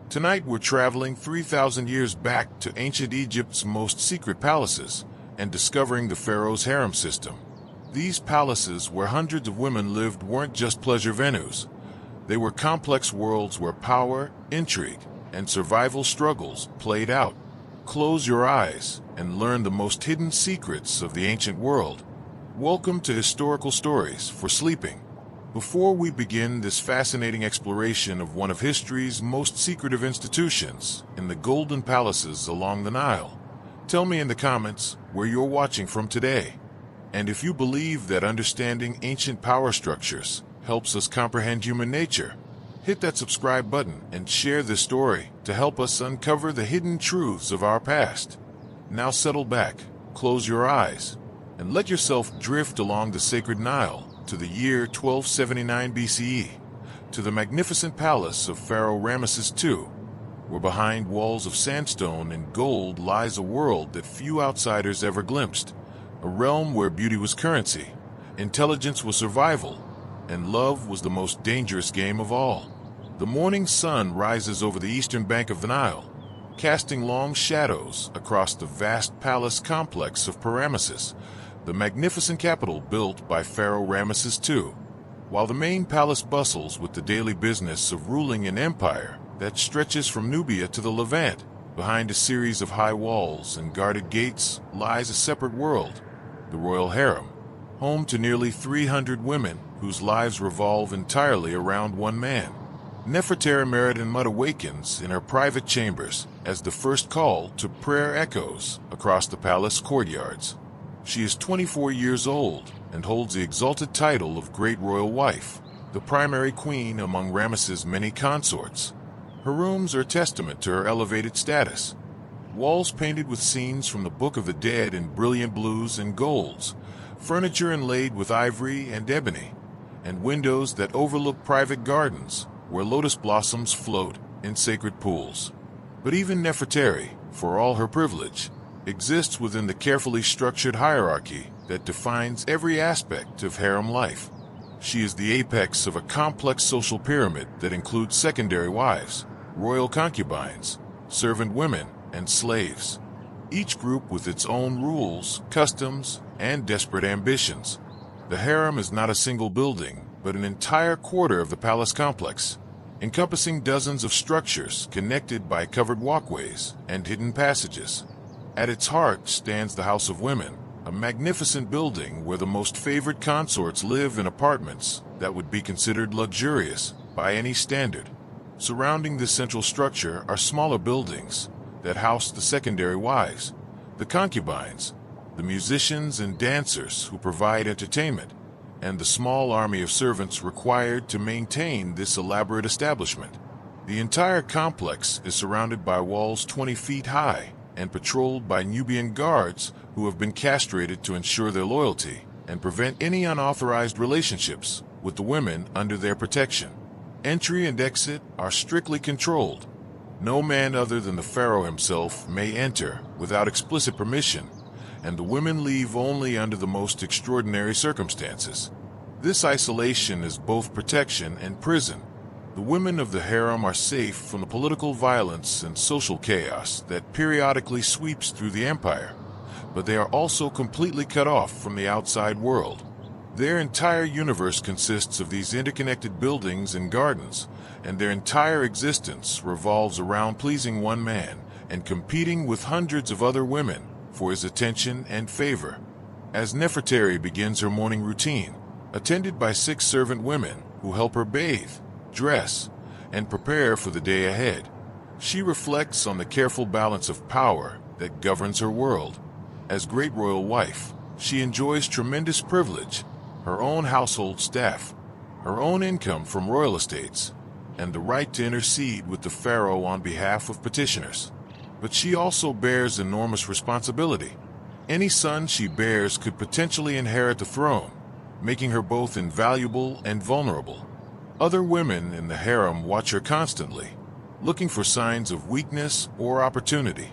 Tonight we're traveling 3,000 years back to ancient Egypt's most secret palaces and discovering the Pharaoh's harem system. These palaces where hundreds of women lived weren't just pleasure venues. They were complex worlds where power, intrigue, and survival struggles played out. Close your eyes and learn the most hidden secrets of the ancient world. Welcome to Historical Stories for Sleeping. Before we begin this fascinating exploration of one of history's most secretive institutions in the golden palaces along the Nile, tell me in the comments where you're watching from today. And if you believe that understanding ancient power structures helps us comprehend human nature, hit that subscribe button and share this story to help us uncover the hidden truths of our past. Now settle back, close your eyes, and let yourself drift along the sacred Nile to the year 1279 BCE, to the magnificent palace of Pharaoh Ramesses II, where behind walls of sandstone and gold lies a world that few outsiders ever glimpsed, a realm where beauty was currency, intelligence was survival, and love was the most dangerous game of all. The morning sun rises over the eastern bank of the Nile, casting long shadows across the vast palace complex of Ramesses, the magnificent capital built by Pharaoh Ramesses II, while the main palace bustles with the daily business of ruling an empire that stretches from Nubia to the Levant. Behind a series of high walls and guarded gates lies a separate world, the royal harem, home to nearly 300 women whose lives revolve entirely around one man. Nefertari Mud awakens in her private chambers as the first call to prayer echoes across the palace courtyards. She is 24 years old and holds the exalted title of Great Royal Wife, the primary queen among Ramesses' many consorts. Her rooms are a testament to her elevated status. Walls painted with scenes from the Book of the Dead in brilliant blues and golds, furniture inlaid with ivory and ebony, and windows that overlook private gardens where lotus blossoms float in sacred pools. But even Nefertari, for all her privilege, exists within the carefully structured hierarchy that defines every aspect of harem life. She is the apex of a complex social pyramid that includes secondary wives, royal concubines, servant women, and slaves, each group with its own rules, customs, and desperate ambitions. The harem is not a single building, but an entire quarter of the palace complex, encompassing dozens of structures connected by covered walkways and hidden passages. At its heart stands the House of Women, a magnificent building where the most favored consorts live in apartments that would be considered luxurious by any standard. Surrounding this central structure are smaller buildings that house the secondary wives, the concubines, the musicians and dancers who provide entertainment, and the small army of servants required to maintain this elaborate establishment. The entire complex is surrounded by walls 20 feet high and patrolled by Nubian guards who have been castrated to ensure their loyalty and prevent any unauthorized relationships with the women under their protection. Entry and exit are strictly controlled. No man other than the pharaoh himself may enter without explicit permission, and the women leave only under the most extraordinary circumstances. This isolation is both protection and prison. The women of the harem are safe from the political violence and social chaos that periodically sweeps through the empire, but they are also completely cut off from the outside world. Their entire universe consists of these interconnected buildings and gardens, and their entire existence revolves around pleasing one man and competing with hundreds of other women for his attention and favor. As Nefertari begins her morning routine, attended by 6 servant women who help her bathe, dress, and prepare for the day ahead, she reflects on the careful balance of power that governs her world. As Great Royal Wife, she enjoys tremendous privilege, her own household staff, her own income from royal estates, and the right to intercede with the pharaoh on behalf of petitioners. But she also bears enormous responsibility. Any son she bears could potentially inherit the throne, making her both invaluable and vulnerable. Other women in the harem watch her constantly, looking for signs of weakness or opportunity.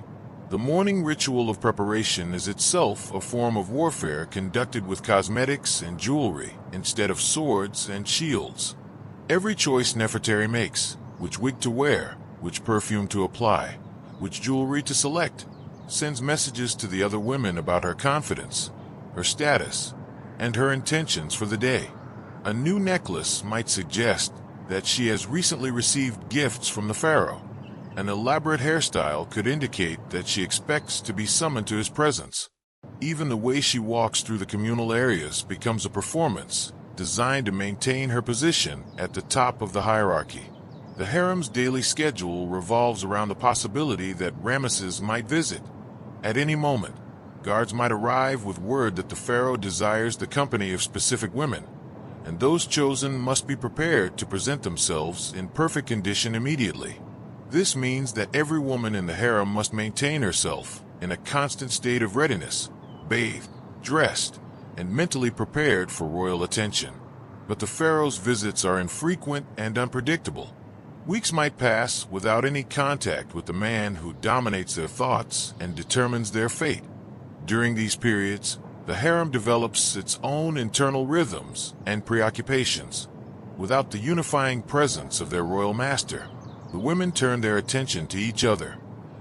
The morning ritual of preparation is itself a form of warfare conducted with cosmetics and jewelry instead of swords and shields. Every choice Nefertari makes, which wig to wear, which perfume to apply, which jewelry to select, sends messages to the other women about her confidence, her status, and her intentions for the day. A new necklace might suggest that she has recently received gifts from the pharaoh. An elaborate hairstyle could indicate that she expects to be summoned to his presence. Even the way she walks through the communal areas becomes a performance designed to maintain her position at the top of the hierarchy. The harem's daily schedule revolves around the possibility that Ramesses might visit. At any moment, guards might arrive with word that the pharaoh desires the company of specific women, and those chosen must be prepared to present themselves in perfect condition immediately. This means that every woman in the harem must maintain herself in a constant state of readiness, bathed, dressed, and mentally prepared for royal attention. But the pharaoh's visits are infrequent and unpredictable. Weeks might pass without any contact with the man who dominates their thoughts and determines their fate. During these periods, the harem develops its own internal rhythms and preoccupations. Without the unifying presence of their royal master, the women turn their attention to each other,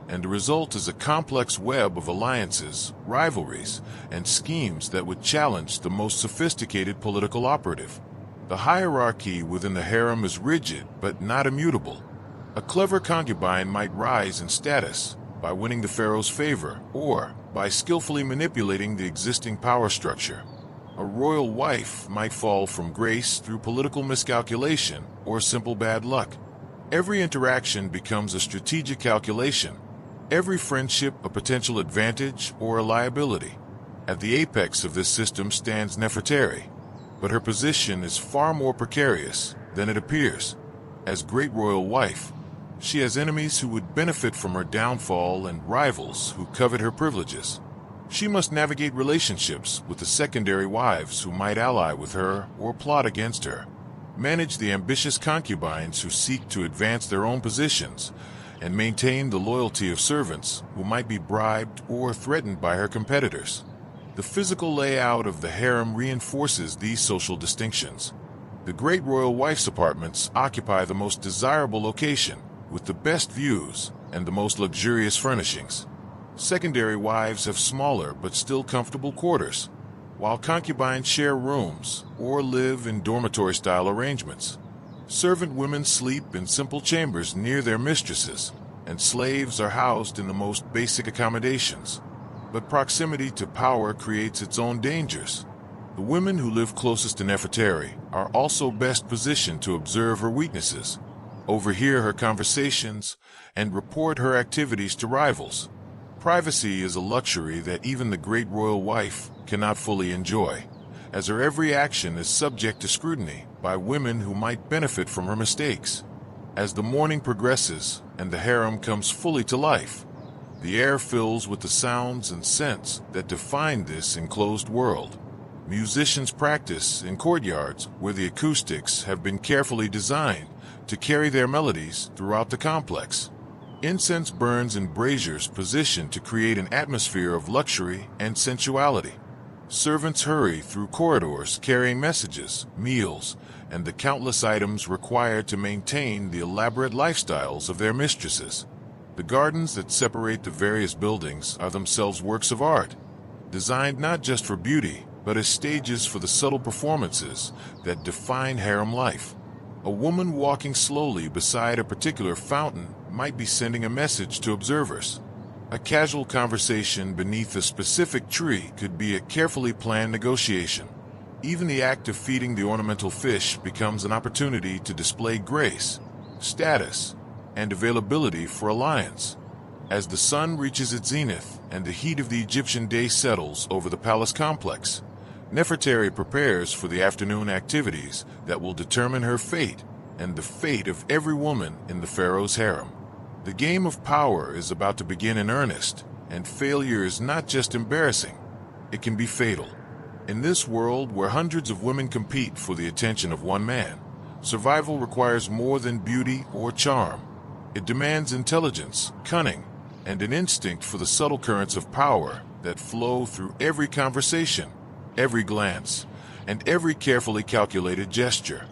and the result is a complex web of alliances, rivalries, and schemes that would challenge the most sophisticated political operative. The hierarchy within the harem is rigid but not immutable. A clever concubine might rise in status by winning the pharaoh's favor or by skillfully manipulating the existing power structure. A royal wife might fall from grace through political miscalculation or simple bad luck. Every interaction becomes a strategic calculation, every friendship a potential advantage or a liability. At the apex of this system stands Nefertari, but her position is far more precarious than it appears. As great royal wife, she has enemies who would benefit from her downfall and rivals who covet her privileges. She must navigate relationships with the secondary wives who might ally with her or plot against her, manage the ambitious concubines who seek to advance their own positions, and maintain the loyalty of servants who might be bribed or threatened by her competitors. The physical layout of the harem reinforces these social distinctions. The great royal wife's apartments occupy the most desirable location, with the best views and the most luxurious furnishings. Secondary wives have smaller but still comfortable quarters, while concubines share rooms or live in dormitory-style arrangements. Servant women sleep in simple chambers near their mistresses, and slaves are housed in the most basic accommodations. But proximity to power creates its own dangers. The women who live closest to Nefertari are also best positioned to observe her weaknesses, overhear her conversations, and report her activities to rivals. Privacy is a luxury that even the great royal wife cannot fully enjoy, as her every action is subject to scrutiny by women who might benefit from her mistakes. As the morning progresses and the harem comes fully to life, the air fills with the sounds and scents that define this enclosed world. Musicians practice in courtyards where the acoustics have been carefully designed to carry their melodies throughout the complex. Incense burns in braziers positioned to create an atmosphere of luxury and sensuality. Servants hurry through corridors carrying messages, meals, and the countless items required to maintain the elaborate lifestyles of their mistresses. The gardens that separate the various buildings are themselves works of art, designed not just for beauty, but as stages for the subtle performances that define harem life. A woman walking slowly beside a particular fountain might be sending a message to observers. A casual conversation beneath a specific tree could be a carefully planned negotiation. Even the act of feeding the ornamental fish becomes an opportunity to display grace, status, and availability for alliance. As the sun reaches its zenith and the heat of the Egyptian day settles over the palace complex, Nefertari prepares for the afternoon activities that will determine her fate and the fate of every woman in the pharaoh's harem. The game of power is about to begin in earnest, and failure is not just embarrassing, it can be fatal. In this world where hundreds of women compete for the attention of one man, survival requires more than beauty or charm. It demands intelligence, cunning, and an instinct for the subtle currents of power that flow through every conversation, every glance, and every carefully calculated gesture.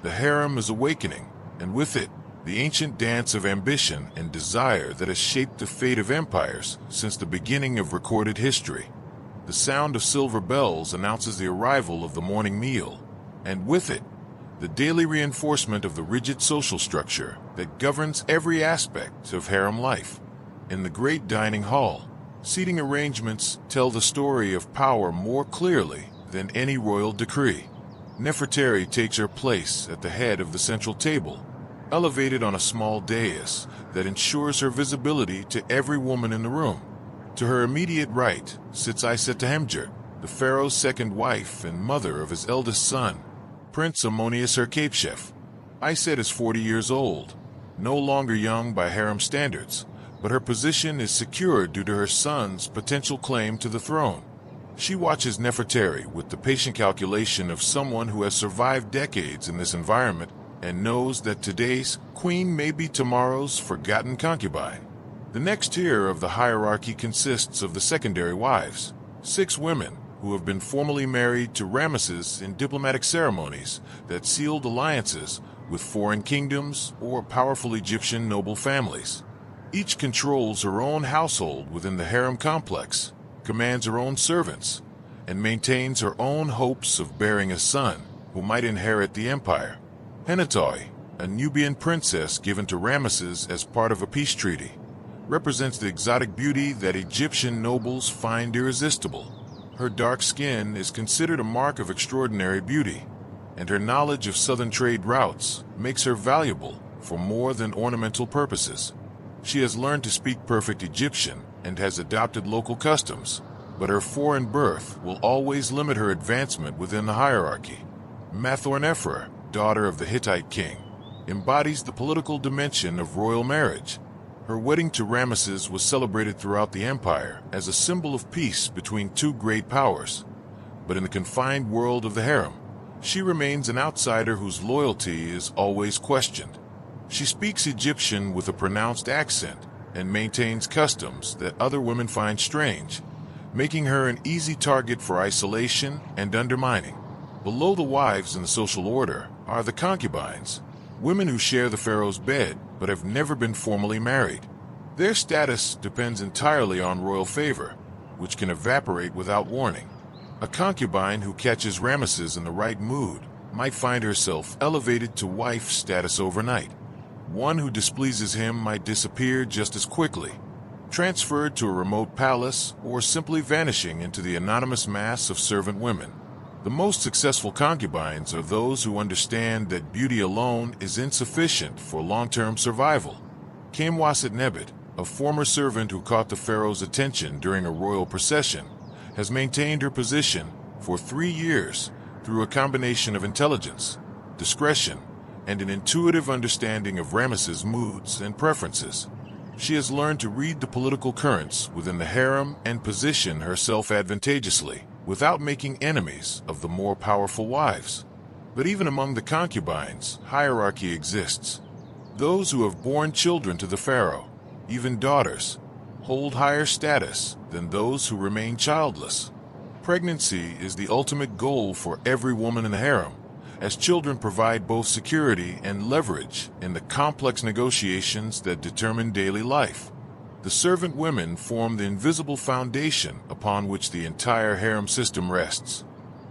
The harem is awakening, and with it, the ancient dance of ambition and desire that has shaped the fate of empires since the beginning of recorded history. The sound of silver bells announces the arrival of the morning meal, and with it, the daily reinforcement of the rigid social structure that governs every aspect of harem life. In the great dining hall, seating arrangements tell the story of power more clearly than any royal decree. Nefertari takes her place at the head of the central table, elevated on a small dais that ensures her visibility to every woman in the room. To her immediate right sits Isetahemjer, the pharaoh's second wife and mother of his eldest son, Prince Ammonius her Capechef. Iset is 40 years old, no longer young by harem standards, but her position is secure due to her son's potential claim to the throne. She watches Nefertari with the patient calculation of someone who has survived decades in this environment and knows that today's queen may be tomorrow's forgotten concubine. The next tier of the hierarchy consists of the secondary wives, 6 women who have been formally married to Ramesses in diplomatic ceremonies that sealed alliances with foreign kingdoms or powerful Egyptian noble families. Each controls her own household within the harem complex, commands her own servants, and maintains her own hopes of bearing a son who might inherit the empire. Nefertari, a Nubian princess given to Ramesses as part of a peace treaty, represents the exotic beauty that Egyptian nobles find irresistible. Her dark skin is considered a mark of extraordinary beauty, and her knowledge of southern trade routes makes her valuable for more than ornamental purposes. She has learned to speak perfect Egyptian and has adopted local customs, but her foreign birth will always limit her advancement within the hierarchy. Mathor-Nefer, daughter of the Hittite king, embodies the political dimension of royal marriage. Her wedding to Ramesses was celebrated throughout the empire as a symbol of peace between 2 great powers. But in the confined world of the harem, she remains an outsider whose loyalty is always questioned. She speaks Egyptian with a pronounced accent and maintains customs that other women find strange, making her an easy target for isolation and undermining. Below the wives in the social order are the concubines, women who share the pharaoh's bed but have never been formally married. Their status depends entirely on royal favor, which can evaporate without warning. A concubine who catches Ramesses in the right mood might find herself elevated to wife status overnight. One who displeases him might disappear just as quickly, transferred to a remote palace or simply vanishing into the anonymous mass of servant women. The most successful concubines are those who understand that beauty alone is insufficient for long-term survival. Kamwaset-Nebet, a former servant who caught the pharaoh's attention during a royal procession, has maintained her position for 3 years through a combination of intelligence, discretion, and an intuitive understanding of Ramesses' moods and preferences. She has learned to read the political currents within the harem and position herself advantageously, without making enemies of the more powerful wives. But even among the concubines, hierarchy exists. Those who have borne children to the pharaoh, even daughters, hold higher status than those who remain childless. Pregnancy is the ultimate goal for every woman in the harem, as children provide both security and leverage in the complex negotiations that determine daily life. The servant women form the invisible foundation upon which the entire harem system rests.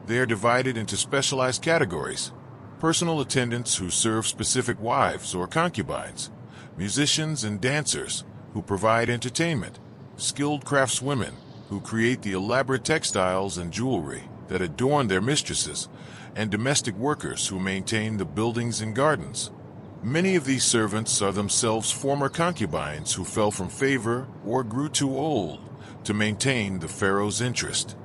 They are divided into specialized categories: personal attendants who serve specific wives or concubines, musicians and dancers who provide entertainment, skilled craftswomen who create the elaborate textiles and jewelry that adorn their mistresses, and domestic workers who maintain the buildings and gardens. Many of these servants are themselves former concubines who fell from favor or grew too old to maintain the pharaoh's interest.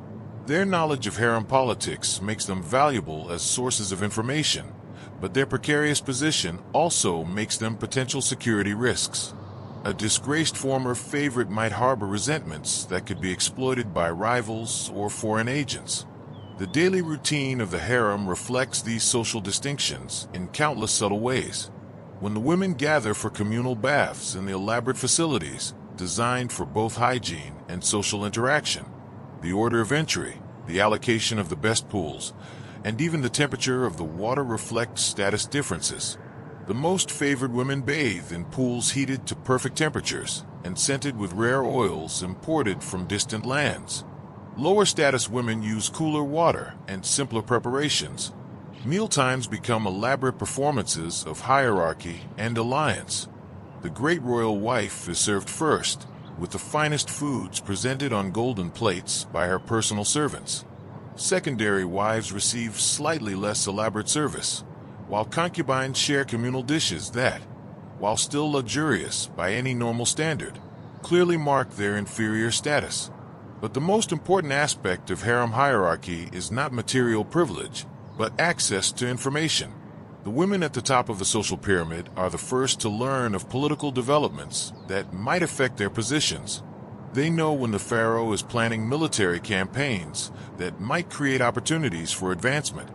Their knowledge of harem politics makes them valuable as sources of information, but their precarious position also makes them potential security risks. A disgraced former favorite might harbor resentments that could be exploited by rivals or foreign agents. The daily routine of the harem reflects these social distinctions in countless subtle ways. When the women gather for communal baths in the elaborate facilities designed for both hygiene and social interaction, the order of entry, the allocation of the best pools, and even the temperature of the water reflect status differences. The most favored women bathe in pools heated to perfect temperatures and scented with rare oils imported from distant lands. Lower status women use cooler water and simpler preparations. Mealtimes become elaborate performances of hierarchy and alliance. The great royal wife is served first, with the finest foods presented on golden plates by her personal servants. Secondary wives receive slightly less elaborate service, while concubines share communal dishes that, while still luxurious by any normal standard, clearly mark their inferior status. But the most important aspect of harem hierarchy is not material privilege, but access to information. The women at the top of the social pyramid are the first to learn of political developments that might affect their positions. They know when the pharaoh is planning military campaigns that might create opportunities for advancement,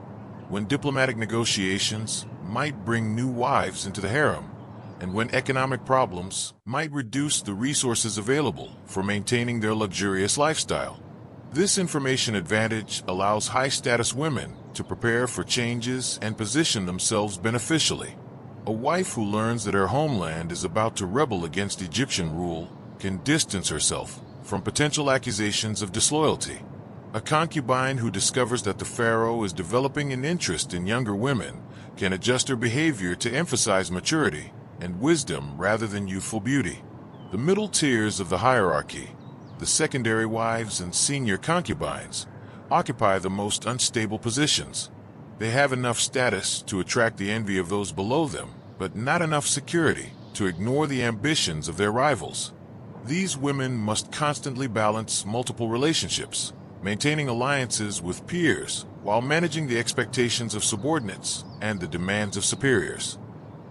when diplomatic negotiations might bring new wives into the harem, and when economic problems might reduce the resources available for maintaining their luxurious lifestyle. This information advantage allows high-status women to prepare for changes and position themselves beneficially. A wife who learns that her homeland is about to rebel against Egyptian rule can distance herself from potential accusations of disloyalty. A concubine who discovers that the pharaoh is developing an interest in younger women can adjust her behavior to emphasize maturity and wisdom rather than youthful beauty. The middle tiers of the hierarchy, the secondary wives and senior concubines, occupy the most unstable positions. They have enough status to attract the envy of those below them, but not enough security to ignore the ambitions of their rivals. These women must constantly balance multiple relationships, maintaining alliances with peers while managing the expectations of subordinates and the demands of superiors.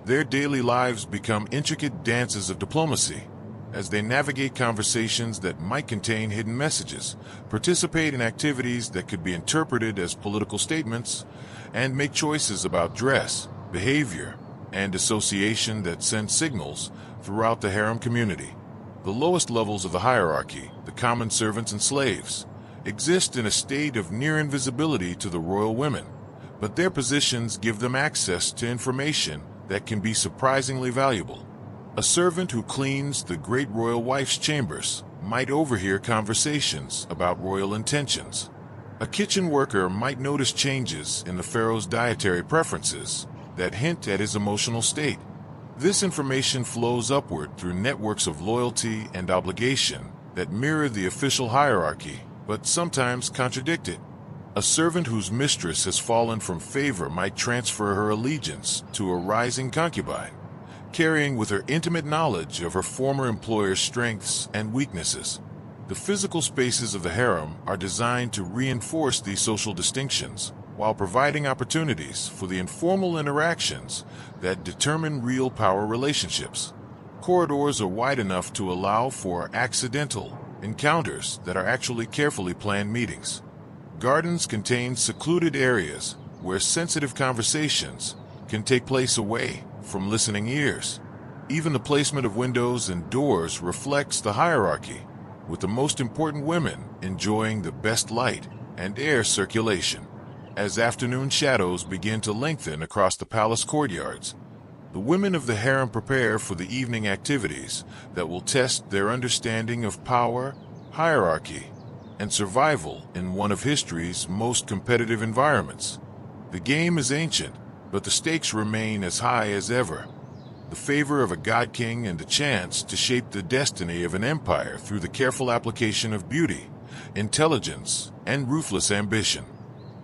Their daily lives become intricate dances of diplomacy as they navigate conversations that might contain hidden messages, participate in activities that could be interpreted as political statements, and make choices about dress, behavior, and association that send signals throughout the harem community. The lowest levels of the hierarchy, the common servants and slaves, exist in a state of near invisibility to the royal women, but their positions give them access to information that can be surprisingly valuable. A servant who cleans the great royal wife's chambers might overhear conversations about royal intentions. A kitchen worker might notice changes in the pharaoh's dietary preferences that hint at his emotional state. This information flows upward through networks of loyalty and obligation that mirror the official hierarchy, but sometimes contradict it. A servant whose mistress has fallen from favor might transfer her allegiance to a rising concubine, carrying with her intimate knowledge of her former employer's strengths and weaknesses. The physical spaces of the harem are designed to reinforce these social distinctions, while providing opportunities for the informal interactions that determine real power relationships. Corridors are wide enough to allow for accidental encounters that are actually carefully planned meetings. Gardens contain secluded areas where sensitive conversations can take place away from listening ears. Even the placement of windows and doors reflects the hierarchy, with the most important women enjoying the best light and air circulation. As afternoon shadows begin to lengthen across the palace courtyards, the women of the harem prepare for the evening activities that will test their understanding of power, hierarchy, and survival in one of history's most competitive environments. The game is ancient, but the stakes remain as high as ever. The favor of a god-king and the chance to shape the destiny of an empire through the careful application of beauty, intelligence, and ruthless ambition.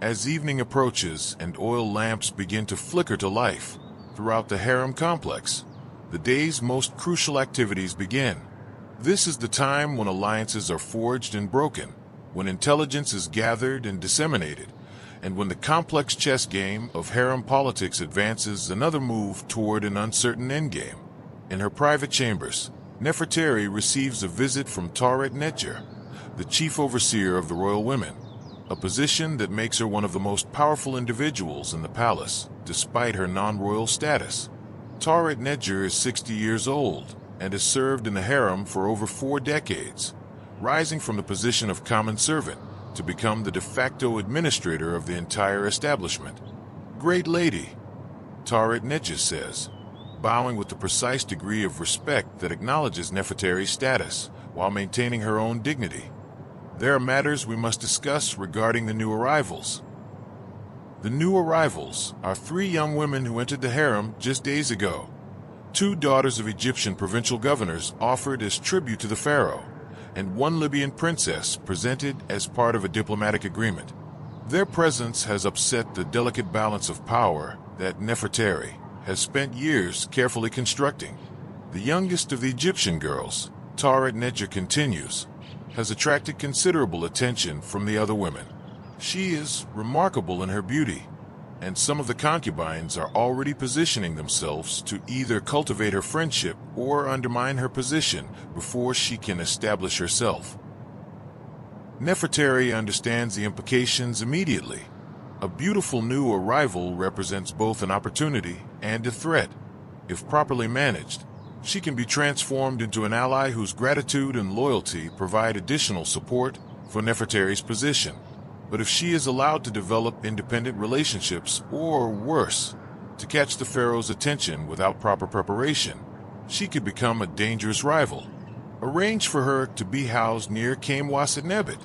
As evening approaches and oil lamps begin to flicker to life throughout the harem complex, the day's most crucial activities begin. This is the time when alliances are forged and broken, when intelligence is gathered and disseminated, and when the complex chess game of harem politics advances another move toward an uncertain endgame. In her private chambers, Nefertari receives a visit from Taweret-Netjer, the chief overseer of the royal women, a position that makes her one of the most powerful individuals in the palace, despite her non-royal status. Taweret-Netjer is 60 years old and has served in the harem for over 4 decades, rising from the position of common servant to become the de facto administrator of the entire establishment. "Great lady," Taweret-Netjer says, bowing with the precise degree of respect that acknowledges Nefertari's status, while maintaining her own dignity. There are matters we must discuss regarding the new arrivals. The new arrivals are 3 young women who entered the harem just days ago. 2 daughters of Egyptian provincial governors offered as tribute to the pharaoh, and 1 Libyan princess presented as part of a diplomatic agreement. Their presence has upset the delicate balance of power that Nefertari has spent years carefully constructing. The youngest of the Egyptian girls, Taret Nedjer continues, has attracted considerable attention from the other women. She is remarkable in her beauty, and some of the concubines are already positioning themselves to either cultivate her friendship or undermine her position before she can establish herself. Nefertari understands the implications immediately. A beautiful new arrival represents both an opportunity and a threat. If properly managed, she can be transformed into an ally whose gratitude and loyalty provide additional support for Nefertari's position. But if she is allowed to develop independent relationships, or worse, to catch the pharaoh's attention without proper preparation, she could become a dangerous rival. Arrange for her to be housed near Kamwaset.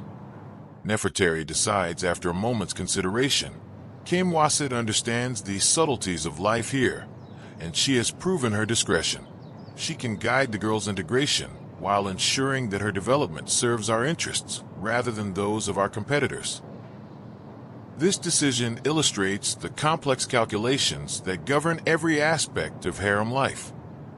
Nefertari decides after a moment's consideration. Kamwaset understands the subtleties of life here, and she has proven her discretion. She can guide the girl's integration while ensuring that her development serves our interests rather than those of our competitors. This decision illustrates the complex calculations that govern every aspect of harem life.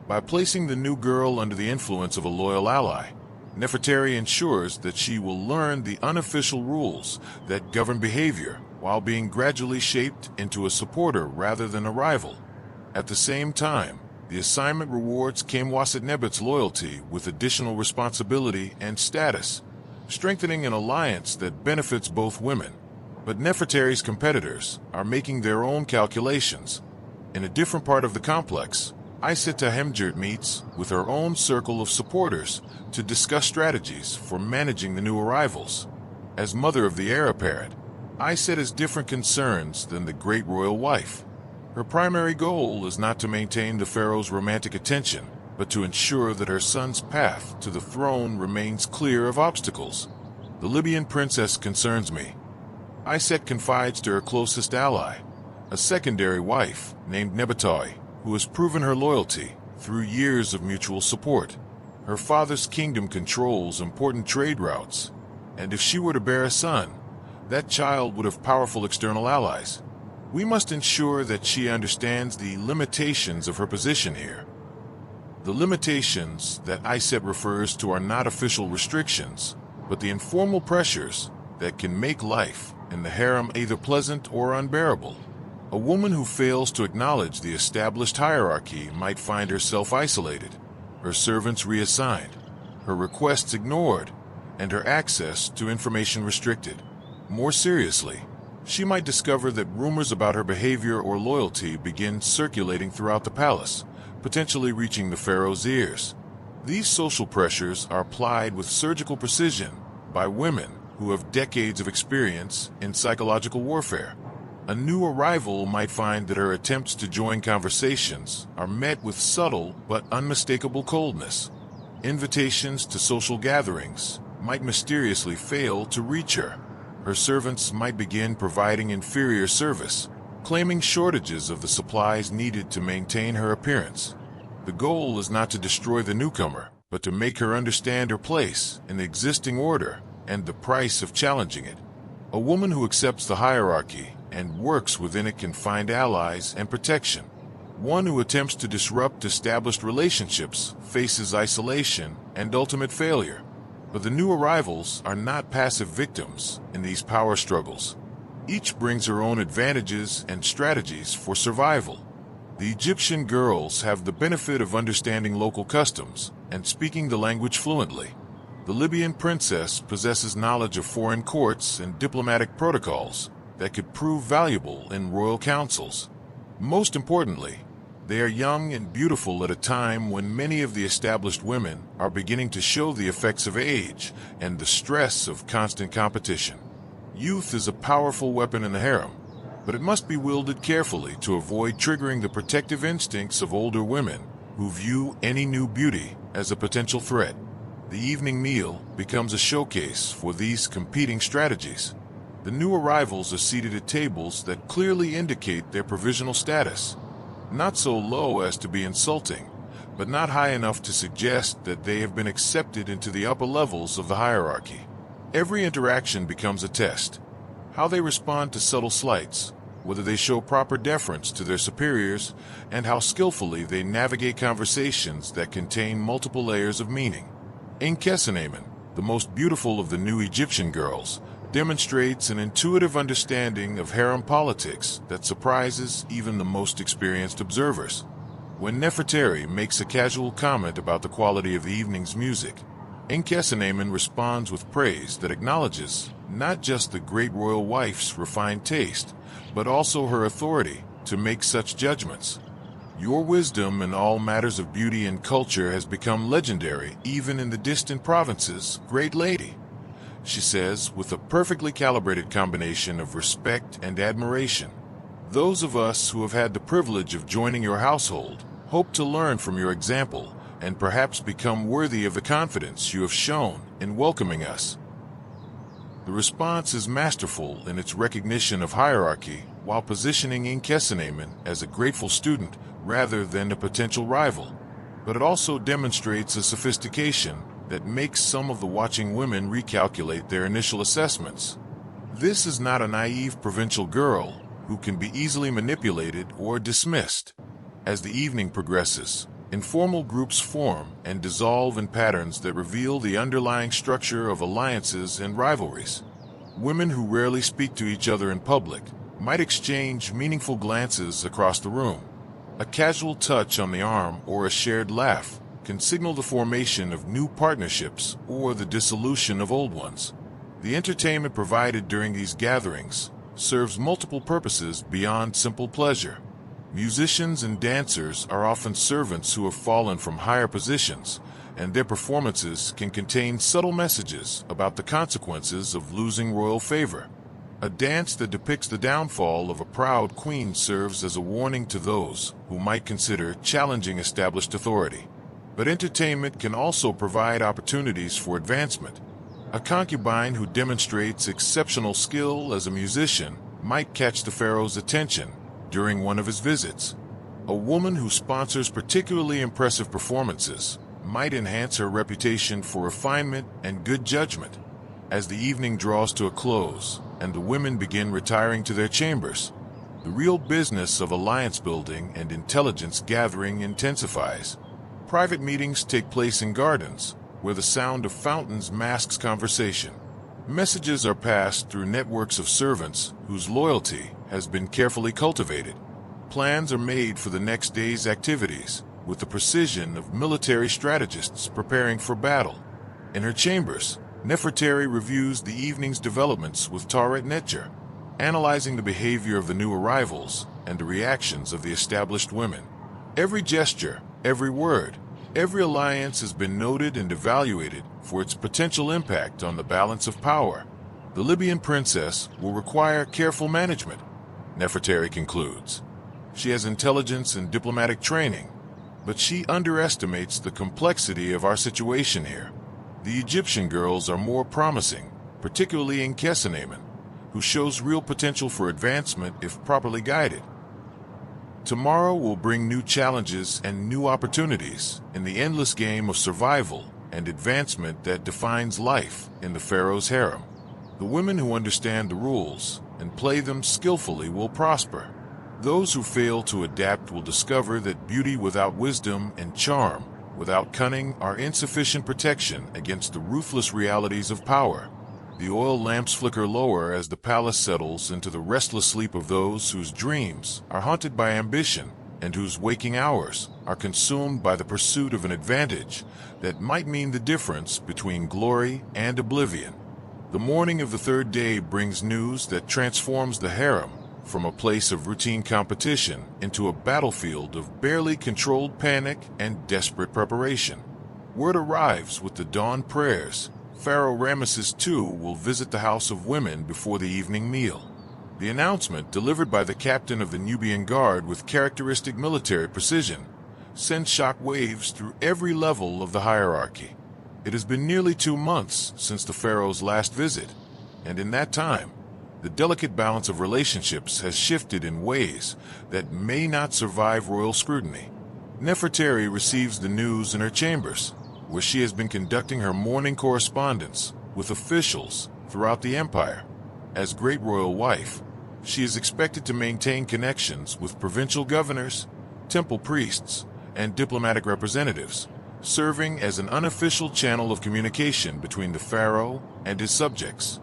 By placing the new girl under the influence of a loyal ally, Nefertari ensures that she will learn the unofficial rules that govern behavior while being gradually shaped into a supporter rather than a rival. At the same time, the assignment rewards Kamwaset loyalty with additional responsibility and status, strengthening an alliance that benefits both women. But Nefertari's competitors are making their own calculations. In a different part of the complex, Iset meets with her own circle of supporters to discuss strategies for managing the new arrivals. As mother of the heir apparent, Iset has different concerns than the great royal wife. Her primary goal is not to maintain the pharaoh's romantic attention, but to ensure that her son's path to the throne remains clear of obstacles. The Libyan princess concerns me. Iset confides to her closest ally, a secondary wife named Nefertari, who has proven her loyalty through years of mutual support. Her father's kingdom controls important trade routes, and if she were to bear a son, that child would have powerful external allies. We must ensure that she understands the limitations of her position here. The limitations that Iset refers to are not official restrictions, but the informal pressures that can make life in the harem either pleasant or unbearable. A woman who fails to acknowledge the established hierarchy might find herself isolated, her servants reassigned, her requests ignored, and her access to information restricted. More seriously, she might discover that rumors about her behavior or loyalty begin circulating throughout the palace, potentially reaching the pharaoh's ears. These social pressures are applied with surgical precision by women who have decades of experience in psychological warfare. A new arrival might find that her attempts to join conversations are met with subtle but unmistakable coldness. Invitations to social gatherings might mysteriously fail to reach her. Her servants might begin providing inferior service, claiming shortages of the supplies needed to maintain her appearance. The goal is not to destroy the newcomer, but to make her understand her place in the existing order and the price of challenging it. A woman who accepts the hierarchy and works within it can find allies and protection. One who attempts to disrupt established relationships faces isolation and ultimate failure. But the new arrivals are not passive victims in these power struggles. Each brings her own advantages and strategies for survival. The Egyptian girls have the benefit of understanding local customs and speaking the language fluently. The Libyan princess possesses knowledge of foreign courts and diplomatic protocols that could prove valuable in royal councils. Most importantly, they are young and beautiful at a time when many of the established women are beginning to show the effects of age and the stress of constant competition. Youth is a powerful weapon in the harem, but it must be wielded carefully to avoid triggering the protective instincts of older women who view any new beauty as a potential threat. The evening meal becomes a showcase for these competing strategies. The new arrivals are seated at tables that clearly indicate their provisional status, not so low as to be insulting, but not high enough to suggest that they have been accepted into the upper levels of the hierarchy. Every interaction becomes a test. How they respond to subtle slights, whether they show proper deference to their superiors, and how skillfully they navigate conversations that contain multiple layers of meaning. Enkesenemen, the most beautiful of the new Egyptian girls, demonstrates an intuitive understanding of harem politics that surprises even the most experienced observers. When Nefertari makes a casual comment about the quality of the evening's music, Enkesenemen responds with praise that acknowledges not just the great royal wife's refined taste, but also her authority to make such judgments. Your wisdom in all matters of beauty and culture has become legendary even in the distant provinces, great lady, she says with a perfectly calibrated combination of respect and admiration. Those of us who have had the privilege of joining your household hope to learn from your example and perhaps become worthy of the confidence you have shown in welcoming us. The response is masterful in its recognition of hierarchy while positioning Enkesenemen as a grateful student rather than a potential rival. But it also demonstrates a sophistication that makes some of the watching women recalculate their initial assessments. This is not a naive provincial girl who can be easily manipulated or dismissed. As the evening progresses, informal groups form and dissolve in patterns that reveal the underlying structure of alliances and rivalries. Women who rarely speak to each other in public might exchange meaningful glances across the room. A casual touch on the arm or a shared laugh can signal the formation of new partnerships or the dissolution of old ones. The entertainment provided during these gatherings serves multiple purposes beyond simple pleasure. Musicians and dancers are often servants who have fallen from higher positions, and their performances can contain subtle messages about the consequences of losing royal favor. A dance that depicts the downfall of a proud queen serves as a warning to those who might consider challenging established authority. But entertainment can also provide opportunities for advancement. A concubine who demonstrates exceptional skill as a musician might catch the pharaoh's attention during one of his visits. A woman who sponsors particularly impressive performances might enhance her reputation for refinement and good judgment. As the evening draws to a close and the women begin retiring to their chambers, the real business of alliance building and intelligence gathering intensifies. Private meetings take place in gardens, where the sound of fountains masks conversation. Messages are passed through networks of servants whose loyalty has been carefully cultivated. Plans are made for the next day's activities, with the precision of military strategists preparing for battle. In her chambers, Nefertari reviews the evening's developments with Taret-Netjer, analyzing the behavior of the new arrivals and the reactions of the established women. Every gesture, every word, every alliance has been noted and evaluated for its potential impact on the balance of power. The Libyan princess will require careful management, Nefertari concludes. She has intelligence and diplomatic training, but she underestimates the complexity of our situation here. The Egyptian girls are more promising, particularly Enkesenemen, who shows real potential for advancement if properly guided. Tomorrow will bring new challenges and new opportunities in the endless game of survival and advancement that defines life in the Pharaoh's harem. The women who understand the rules and play them skillfully will prosper. Those who fail to adapt will discover that beauty without wisdom and charm without cunning are insufficient protection against the ruthless realities of power. The oil lamps flicker lower as the palace settles into the restless sleep of those whose dreams are haunted by ambition and whose waking hours are consumed by the pursuit of an advantage that might mean the difference between glory and oblivion. The morning of the third day brings news that transforms the harem from a place of routine competition into a battlefield of barely controlled panic and desperate preparation. Word arrives with the dawn prayers. Pharaoh Ramesses II will visit the House of Women before the evening meal. The announcement, delivered by the captain of the Nubian Guard with characteristic military precision, sent shock waves through every level of the hierarchy. It has been nearly 2 months since the pharaoh's last visit, and in that time, the delicate balance of relationships has shifted in ways that may not survive royal scrutiny. Nefertari receives the news in her chambers, where she has been conducting her morning correspondence with officials throughout the empire. As great royal wife, she is expected to maintain connections with provincial governors, temple priests, and diplomatic representatives, serving as an unofficial channel of communication between the pharaoh and his subjects.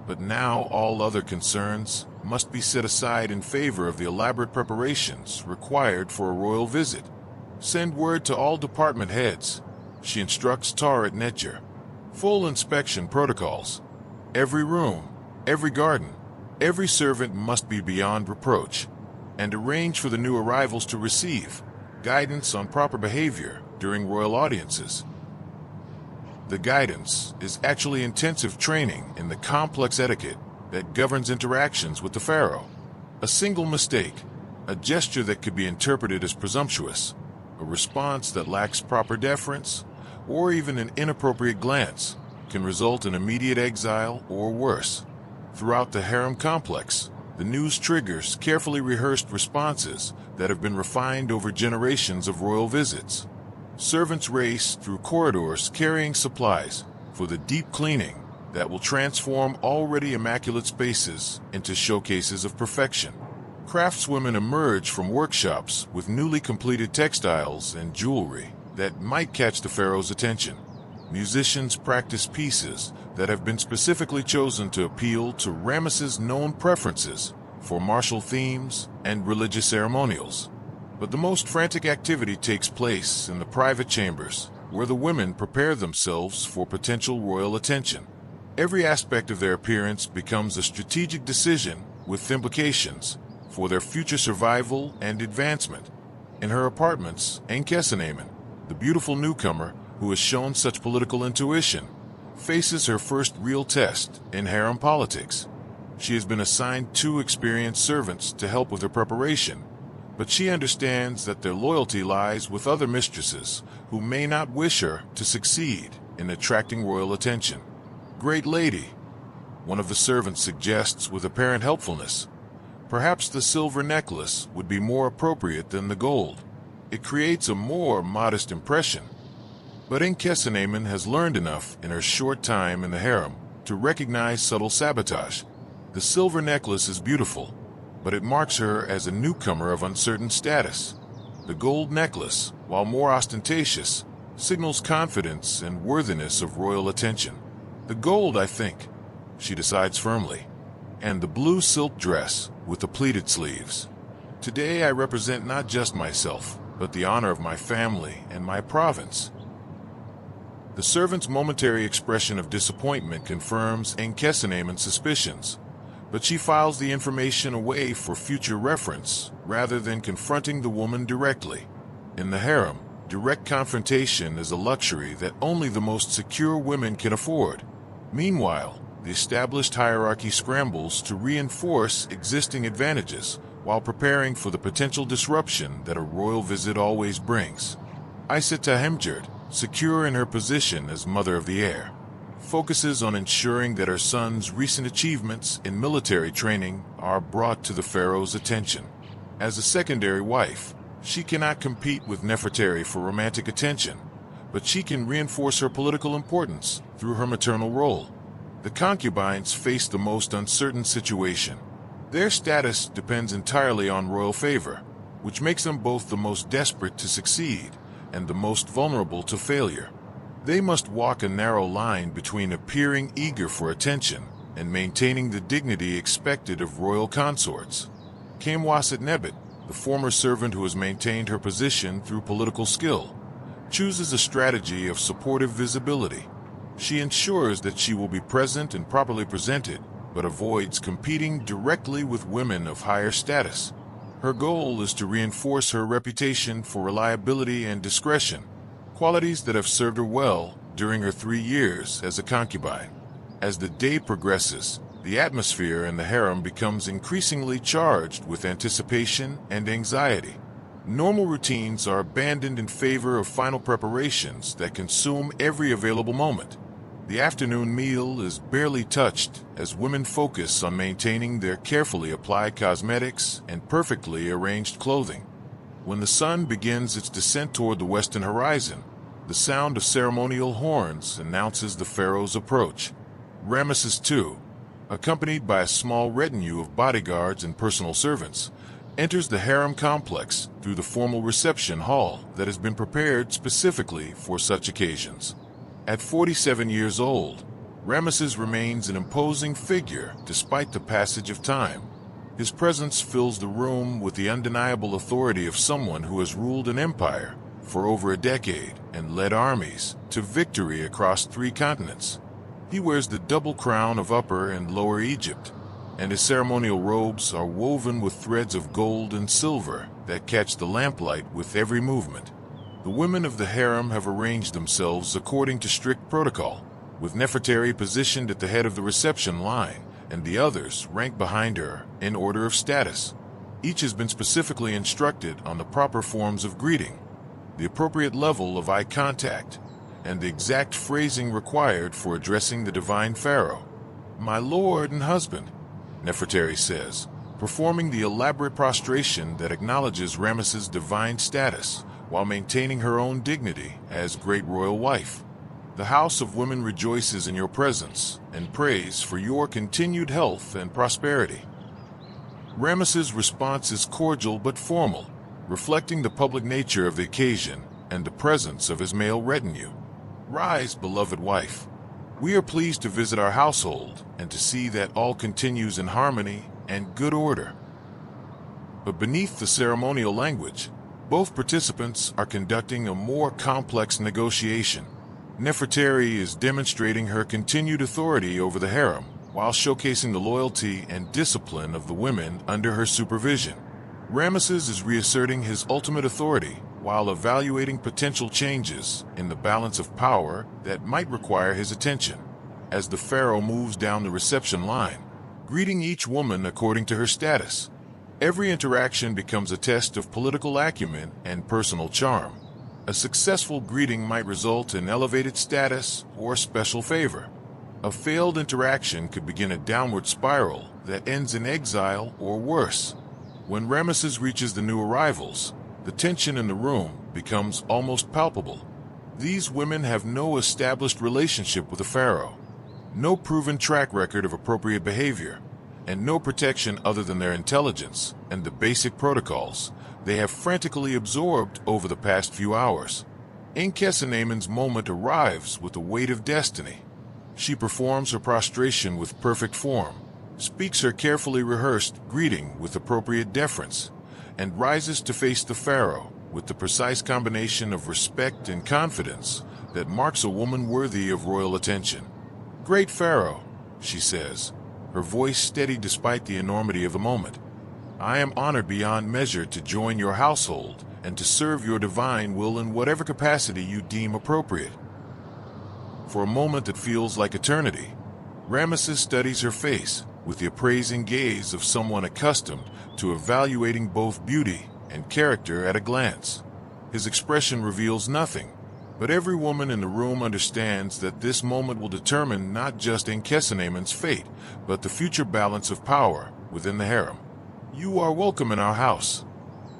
But now all other concerns must be set aside in favor of the elaborate preparations required for a royal visit. Send word to all department heads, she instructs Taret Netjer. Full inspection protocols. Every room, every garden, every servant must be beyond reproach, and arrange for the new arrivals to receive guidance on proper behavior during royal audiences. The guidance is actually intensive training in the complex etiquette that governs interactions with the pharaoh. A single mistake, a gesture that could be interpreted as presumptuous, a response that lacks proper deference, or even an inappropriate glance, can result in immediate exile or worse. Throughout the harem complex, the news triggers carefully rehearsed responses that have been refined over generations of royal visits. Servants race through corridors carrying supplies for the deep cleaning that will transform already immaculate spaces into showcases of perfection. Craftswomen emerge from workshops with newly completed textiles and jewelry that might catch the pharaoh's attention. Musicians practice pieces that have been specifically chosen to appeal to Ramesses' known preferences for martial themes and religious ceremonials. But the most frantic activity takes place in the private chambers, where the women prepare themselves for potential royal attention. Every aspect of their appearance becomes a strategic decision with implications for their future survival and advancement. In her apartments, Enkhesenamen, the beautiful newcomer who has shown such political intuition, faces her first real test in harem politics. She has been assigned 2 experienced servants to help with her preparation, but she understands that their loyalty lies with other mistresses who may not wish her to succeed in attracting royal attention. "Great lady," one of the servants suggests with apparent helpfulness, "perhaps the silver necklace would be more appropriate than the gold. It creates a more modest impression." But Enkhesenamen has learned enough in her short time in the harem to recognize subtle sabotage. The silver necklace is beautiful, but it marks her as a newcomer of uncertain status. The gold necklace, while more ostentatious, signals confidence and worthiness of royal attention. "The gold, I think," she decides firmly, "and the blue silk dress with the pleated sleeves. Today I represent not just myself, but the honor of my family and my province." The servant's momentary expression of disappointment confirms Enkhesenamen's suspicions, but she files the information away for future reference rather than confronting the woman directly. In the harem, direct confrontation is a luxury that only the most secure women can afford. Meanwhile, the established hierarchy scrambles to reinforce existing advantages while preparing for the potential disruption that a royal visit always brings. Iseta Hemjerd, secure in her position as mother of the heir, focuses on ensuring that her son's recent achievements in military training are brought to the pharaoh's attention. As a secondary wife, she cannot compete with Nefertari for romantic attention, but she can reinforce her political importance through her maternal role. The concubines face the most uncertain situation. Their status depends entirely on royal favor, which makes them both the most desperate to succeed and the most vulnerable to failure. They must walk a narrow line between appearing eager for attention and maintaining the dignity expected of royal consorts. Kamwaset Nebet, the former servant who has maintained her position through political skill, chooses a strategy of supportive visibility. She ensures that she will be present and properly presented, but avoids competing directly with women of higher status. Her goal is to reinforce her reputation for reliability and discretion, qualities that have served her well during her 3 years as a concubine. As the day progresses, The atmosphere in the harem becomes increasingly charged with anticipation and anxiety. Normal routines are abandoned in favor of final preparations that consume every available moment. The afternoon meal is barely touched as women focus on maintaining their carefully applied cosmetics and perfectly arranged clothing. When the sun begins its descent toward the western horizon, the sound of ceremonial horns announces the pharaoh's approach. Ramesses II, accompanied by a small retinue of bodyguards and personal servants, enters the harem complex through the formal reception hall that has been prepared specifically for such occasions. At 47 years old, Ramesses remains an imposing figure despite the passage of time. His presence fills the room with the undeniable authority of someone who has ruled an empire for over a decade and led armies to victory across 3 continents. He wears the double crown of Upper and Lower Egypt, and his ceremonial robes are woven with threads of gold and silver that catch the lamplight with every movement. The women of the harem have arranged themselves according to strict protocol, with Nefertari positioned at the head of the reception line and the others ranked behind her in order of status. Each has been specifically instructed on the proper forms of greeting, the appropriate level of eye contact, and the exact phrasing required for addressing the divine pharaoh. "My lord and husband," Nefertari says, performing the elaborate prostration that acknowledges Ramesses' divine status while maintaining her own dignity as great royal wife. "The House of Women rejoices in your presence and prays for your continued health and prosperity." Ramesses' response is cordial but formal, reflecting the public nature of the occasion and the presence of his male retinue. "Rise, beloved wife. We are pleased to visit our household and to see that all continues in harmony and good order." But beneath the ceremonial language, both participants are conducting a more complex negotiation. Nefertari is demonstrating her continued authority over the harem while showcasing the loyalty and discipline of the women under her supervision. Ramesses is reasserting his ultimate authority while evaluating potential changes in the balance of power that might require his attention. As the pharaoh moves down the reception line, greeting each woman according to her status, every interaction becomes a test of political acumen and personal charm. A successful greeting might result in elevated status or special favor. A failed interaction could begin a downward spiral that ends in exile or worse. When Ramesses reaches the new arrivals, the tension in the room becomes almost palpable. These women have no established relationship with the pharaoh, no proven track record of appropriate behavior, and no protection other than their intelligence and the basic protocols they have frantically absorbed over the past few hours. Enkesenemen's moment arrives with the weight of destiny. She performs her prostration with perfect form, speaks her carefully rehearsed greeting with appropriate deference, and rises to face the pharaoh with the precise combination of respect and confidence that marks a woman worthy of royal attention. "Great pharaoh," she says, her voice steady despite the enormity of the moment. "I am honored beyond measure to join your household and to serve your divine will in whatever capacity you deem appropriate." For a moment that feels like eternity, Ramesses studies her face with the appraising gaze of someone accustomed to evaluating both beauty and character at a glance. His expression reveals nothing, but every woman in the room understands that this moment will determine not just Enkesenemen's fate, but the future balance of power within the harem. "You are welcome in our house,"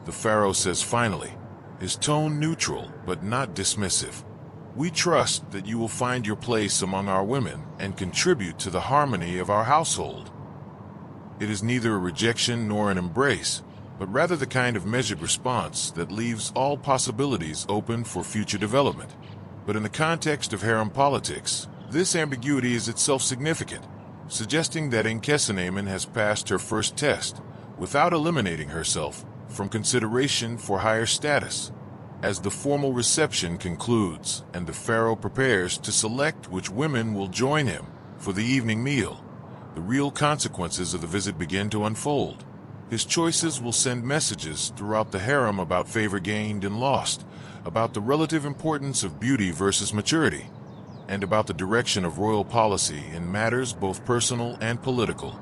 the pharaoh says finally, his tone neutral but not dismissive. "We trust that you will find your place among our women and contribute to the harmony of our household." It is neither a rejection nor an embrace, but rather the kind of measured response that leaves all possibilities open for future development. But in the context of harem politics, this ambiguity is itself significant, suggesting that Enkesenemen has passed her first test without eliminating herself from consideration for higher status. As the formal reception concludes and the pharaoh prepares to select which women will join him for the evening meal, the real consequences of the visit begin to unfold. His choices will send messages throughout the harem about favor gained and lost, about the relative importance of beauty versus maturity, and about the direction of royal policy in matters both personal and political.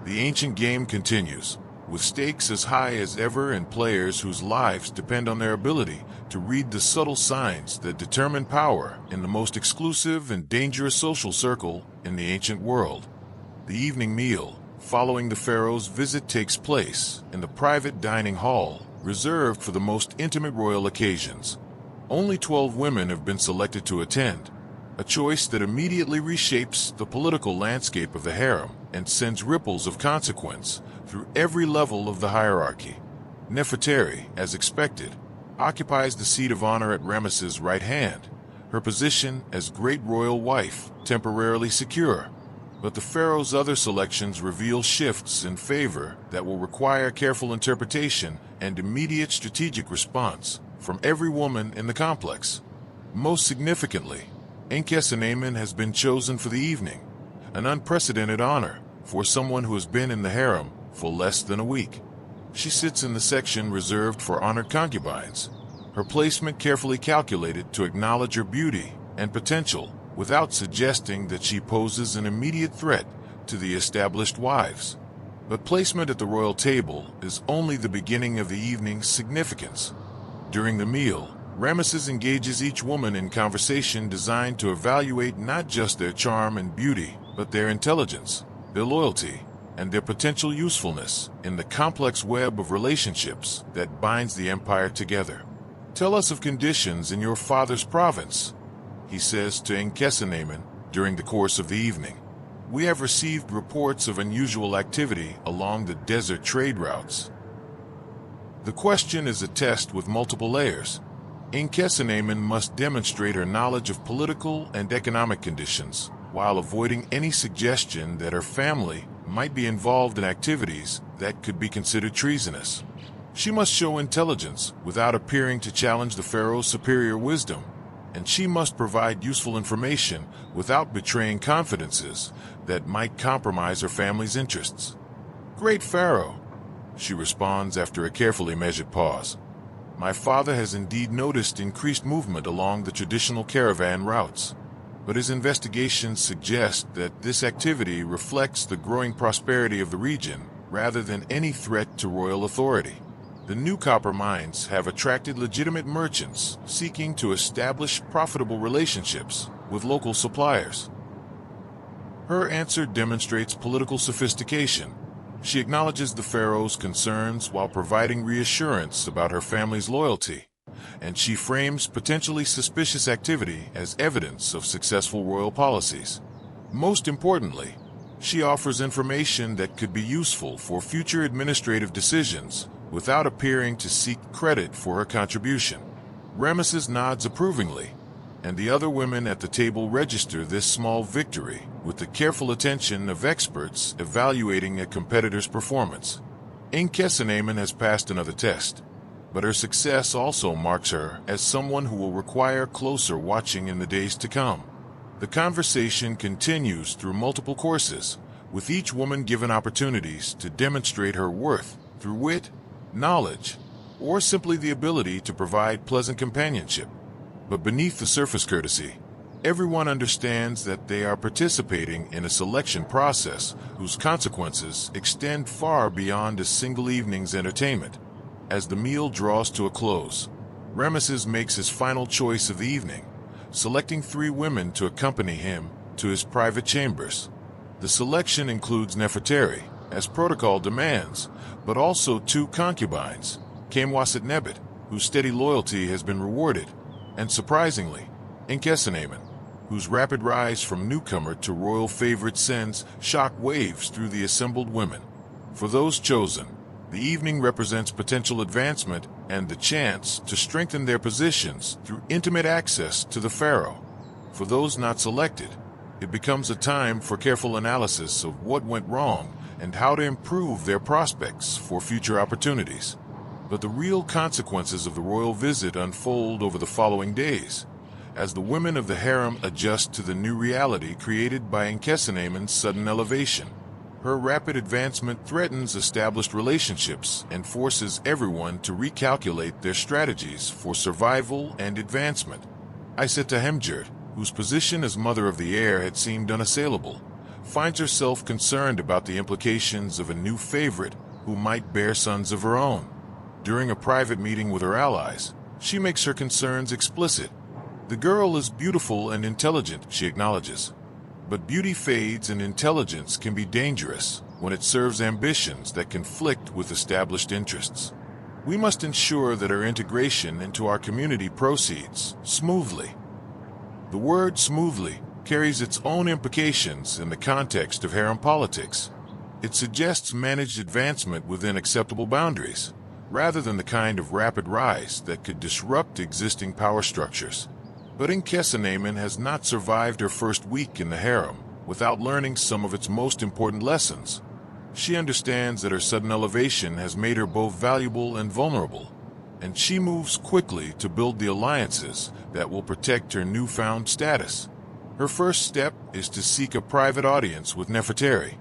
The ancient game continues, with stakes as high as ever and players whose lives depend on their ability to read the subtle signs that determine power in the most exclusive and dangerous social circle in the ancient world. The evening meal following the pharaoh's visit takes place in the private dining hall reserved for the most intimate royal occasions. Only 12 women have been selected to attend, a choice that immediately reshapes the political landscape of the harem and sends ripples of consequence through every level of the hierarchy. Nefertari, as expected, occupies the seat of honor at Ramesses' right hand, her position as great royal wife temporarily secure. But the pharaoh's other selections reveal shifts in favor that will require careful interpretation and immediate strategic response from every woman in the complex. Most significantly, Enkesenamen has been chosen for the evening, an unprecedented honor for someone who has been in the harem for less than a week. She sits in the section reserved for honored concubines, her placement carefully calculated to acknowledge her beauty and potential without suggesting that she poses an immediate threat to the established wives. But placement at the royal table is only the beginning of the evening's significance. During the meal, Ramesses engages each woman in conversation designed to evaluate not just their charm and beauty, but their intelligence, their loyalty, and their potential usefulness in the complex web of relationships that binds the empire together. "Tell us of conditions in your father's province," he says to Enkesenamen during the course of the evening. "We have received reports of unusual activity along the desert trade routes." The question is a test with multiple layers. Enkesenamen must demonstrate her knowledge of political and economic conditions, while avoiding any suggestion that her family might be involved in activities that could be considered treasonous. She must show intelligence without appearing to challenge the pharaoh's superior wisdom, and she must provide useful information without betraying confidences that might compromise her family's interests. "Great Pharaoh," she responds after a carefully measured pause, "my father has indeed noticed increased movement along the traditional caravan routes, but his investigations suggest that this activity reflects the growing prosperity of the region rather than any threat to royal authority. The new copper mines have attracted legitimate merchants seeking to establish profitable relationships with local suppliers." Her answer demonstrates political sophistication. She acknowledges the pharaoh's concerns while providing reassurance about her family's loyalty, and she frames potentially suspicious activity as evidence of successful royal policies. Most importantly, she offers information that could be useful for future administrative decisions without appearing to seek credit for her contribution. Ramesses nods approvingly, and the other women at the table register this small victory with the careful attention of experts evaluating a competitor's performance. Enkesenamen has passed another test, but her success also marks her as someone who will require closer watching in the days to come. The conversation continues through multiple courses, with each woman given opportunities to demonstrate her worth through wit, knowledge, or simply the ability to provide pleasant companionship. But beneath the surface courtesy, everyone understands that they are participating in a selection process whose consequences extend far beyond a single evening's entertainment. As the meal draws to a close, Ramesses makes his final choice of the evening, selecting 3 women to accompany him to his private chambers. The selection includes Nefertari, as protocol demands, but also 2 concubines, Kamwaset-Nebet, whose steady loyalty has been rewarded, and surprisingly, Enkesenamen, whose rapid rise from newcomer to royal favorite sends shock waves through the assembled women. For those chosen, the evening represents potential advancement and the chance to strengthen their positions through intimate access to the pharaoh. For those not selected, it becomes a time for careful analysis of what went wrong and how to improve their prospects for future opportunities. But the real consequences of the royal visit unfold over the following days, as the women of the harem adjust to the new reality created by Enkesenamen's sudden elevation. Her rapid advancement threatens established relationships and forces everyone to recalculate their strategies for survival and advancement. Isetahemjert, whose position as mother of the heir had seemed unassailable, finds herself concerned about the implications of a new favorite who might bear sons of her own. During a private meeting with her allies, she makes her concerns explicit. The girl is beautiful and intelligent, she acknowledges. But beauty fades and intelligence can be dangerous when it serves ambitions that conflict with established interests. We must ensure that her integration into our community proceeds smoothly. The word smoothly carries its own implications in the context of harem politics. It suggests managed advancement within acceptable boundaries, rather than the kind of rapid rise that could disrupt existing power structures. But Enkesenemen has not survived her first week in the harem without learning some of its most important lessons. She understands that her sudden elevation has made her both valuable and vulnerable, and she moves quickly to build the alliances that will protect her newfound status. Her first step is to seek a private audience with Nefertari,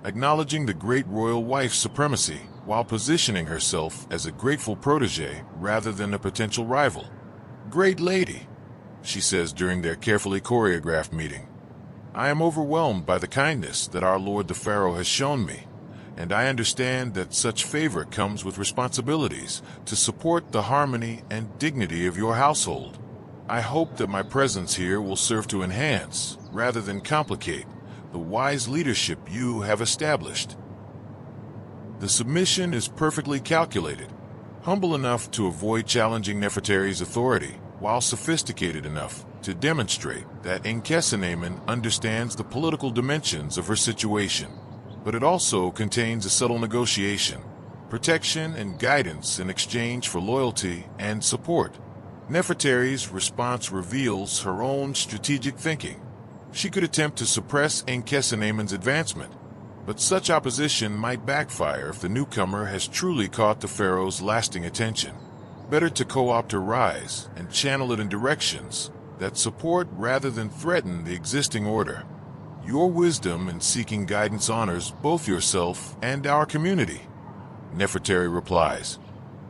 acknowledging the great royal wife's supremacy while positioning herself as a grateful protege rather than a potential rival. "Great lady," she says during their carefully choreographed meeting, "I am overwhelmed by the kindness that our Lord the Pharaoh has shown me, and I understand that such favor comes with responsibilities to support the harmony and dignity of your household. I hope that my presence here will serve to enhance, rather than complicate, the wise leadership you have established." The submission is perfectly calculated, humble enough to avoid challenging Nefertari's authority, while sophisticated enough to demonstrate that Enkesenemen understands the political dimensions of her situation. But it also contains a subtle negotiation, protection and guidance in exchange for loyalty and support. Nefertari's response reveals her own strategic thinking. She could attempt to suppress Enkesenemen's advancement, but such opposition might backfire if the newcomer has truly caught the pharaoh's lasting attention. Better to co-opt her rise and channel it in directions that support rather than threaten the existing order. Your wisdom in seeking guidance honors both yourself and our community, Nefertari replies.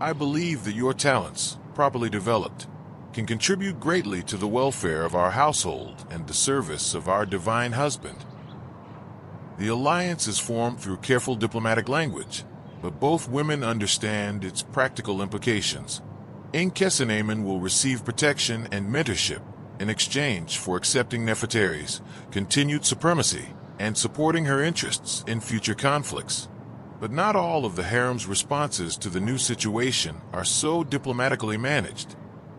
I believe that your talents, properly developed, can contribute greatly to the welfare of our household and the service of our divine husband. The alliance is formed through careful diplomatic language, but both women understand its practical implications. Enkesenemen will receive protection and mentorship in exchange for accepting Nefertari's continued supremacy and supporting her interests in future conflicts. But not all of the harem's responses to the new situation are so diplomatically managed.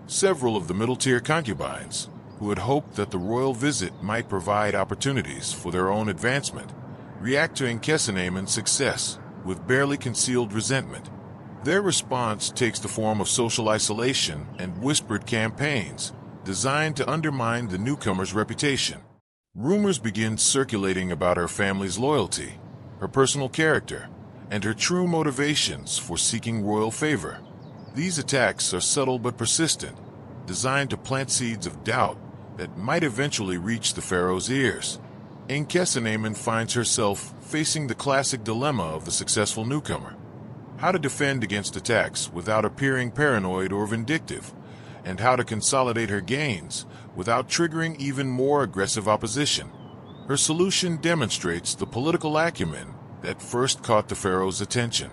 Several of the middle-tier concubines, who had hoped that the royal visit might provide opportunities for their own advancement, react to Enkesenemen's success with barely concealed resentment. Their response takes the form of social isolation and whispered campaigns designed to undermine the newcomer's reputation. Rumors begin circulating about her family's loyalty, her personal character, and her true motivations for seeking royal favor. These attacks are subtle but persistent, designed to plant seeds of doubt that might eventually reach the pharaoh's ears. Enkesenemen finds herself facing the classic dilemma of the successful newcomer: how to defend against attacks without appearing paranoid or vindictive, and how to consolidate her gains without triggering even more aggressive opposition. Her solution demonstrates the political acumen that first caught the pharaoh's attention.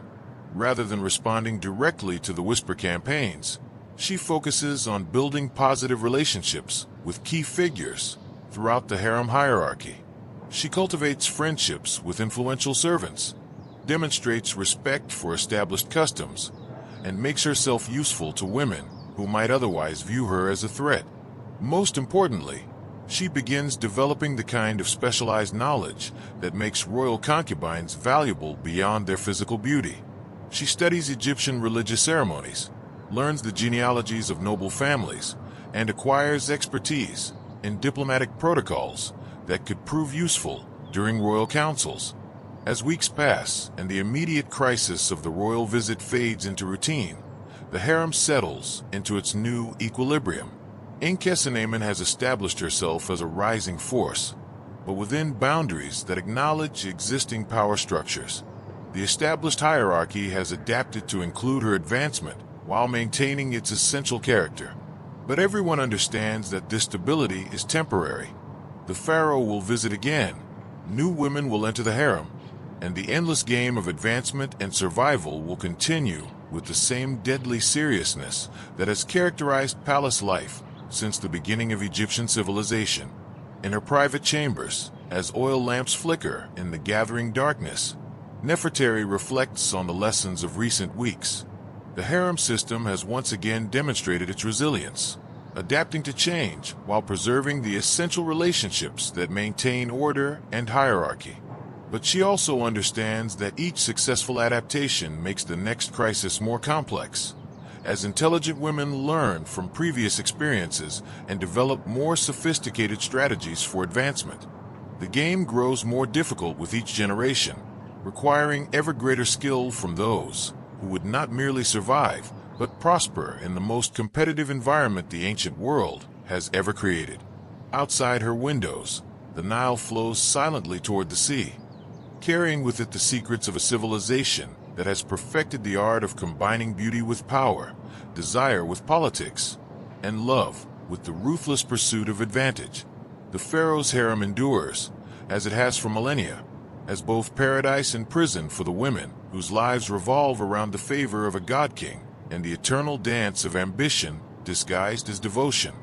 Rather than responding directly to the whisper campaigns, she focuses on building positive relationships with key figures throughout the harem hierarchy. She cultivates friendships with influential servants, demonstrates respect for established customs, and makes herself useful to women who might otherwise view her as a threat. Most importantly, she begins developing the kind of specialized knowledge that makes royal concubines valuable beyond their physical beauty. She studies Egyptian religious ceremonies, learns the genealogies of noble families, and acquires expertise in diplomatic protocols that could prove useful during royal councils. As weeks pass and the immediate crisis of the royal visit fades into routine, the harem settles into its new equilibrium. Enkesenemen has established herself as a rising force, but within boundaries that acknowledge existing power structures. The established hierarchy has adapted to include her advancement while maintaining its essential character. But everyone understands that this stability is temporary. The pharaoh will visit again, new women will enter the harem, and the endless game of advancement and survival will continue with the same deadly seriousness that has characterized palace life since the beginning of Egyptian civilization. In her private chambers, as oil lamps flicker in the gathering darkness, Nefertari reflects on the lessons of recent weeks. The harem system has once again demonstrated its resilience, adapting to change while preserving the essential relationships that maintain order and hierarchy. But she also understands that each successful adaptation makes the next crisis more complex, as intelligent women learn from previous experiences and develop more sophisticated strategies for advancement. The game grows more difficult with each generation, requiring ever greater skill from those who would not merely survive, but prosper in the most competitive environment the ancient world has ever created. Outside her windows, the Nile flows silently toward the sea, carrying with it the secrets of a civilization that has perfected the art of combining beauty with power, desire with politics, and love with the ruthless pursuit of advantage. The pharaoh's harem endures, as it has for millennia, as both paradise and prison for the women whose lives revolve around the favor of a god-king and the eternal dance of ambition disguised as devotion.